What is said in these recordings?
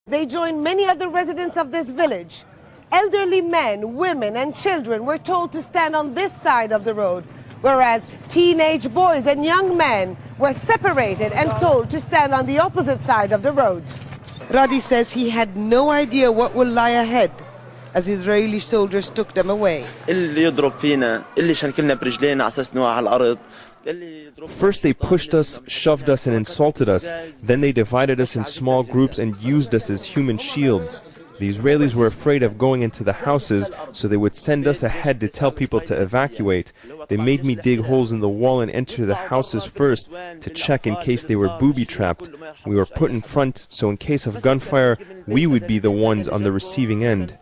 They joined many other residents of this village. Elderly men, women and children were told to stand on this side of the road, whereas teenage boys and young men were separated and told to stand on the opposite side of the road. Radi says he had no idea what would lie ahead as Israeli soldiers took them away. First they pushed us, shoved us and insulted us. Then they divided us in small groups and used us as human shields. The Israelis were afraid of going into the houses, so they would send us ahead to tell people to evacuate. They made me dig holes in the wall and enter the houses first to check in case they were booby-trapped. We were put in front, so in case of gunfire, we would be the ones on the receiving end.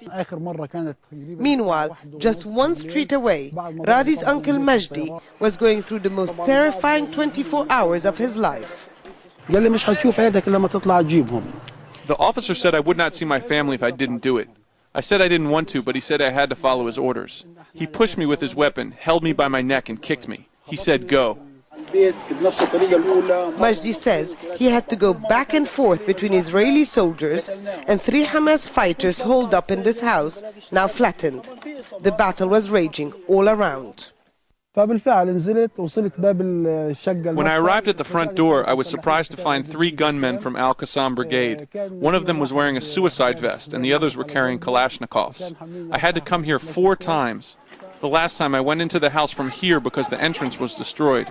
Meanwhile, just one street away, Radi's uncle Majdi was going through the most terrifying 24 hours of his life. The officer said I would not see my family if I didn't do it. I said I didn't want to, but he said I had to follow his orders. He pushed me with his weapon, held me by my neck and kicked me. He said, "Go." Majdi says he had to go back and forth between Israeli soldiers and 3 Hamas fighters holed up in this house, now flattened. The battle was raging all around. When I arrived at the front door, I was surprised to find 3 gunmen from ahhshow brigade. One of them was wearing a suicide vest, and the others were carrying Kalashnikovs. I had to come here 4 times. The last time I went into the house from here because the entrance was destroyed.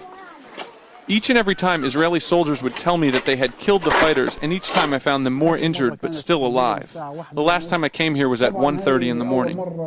Each and every time Israeli soldiers would tell me that they had killed the fighters, and each time I found them more injured but still alive. The last time I came here was at 1:30 in the morning.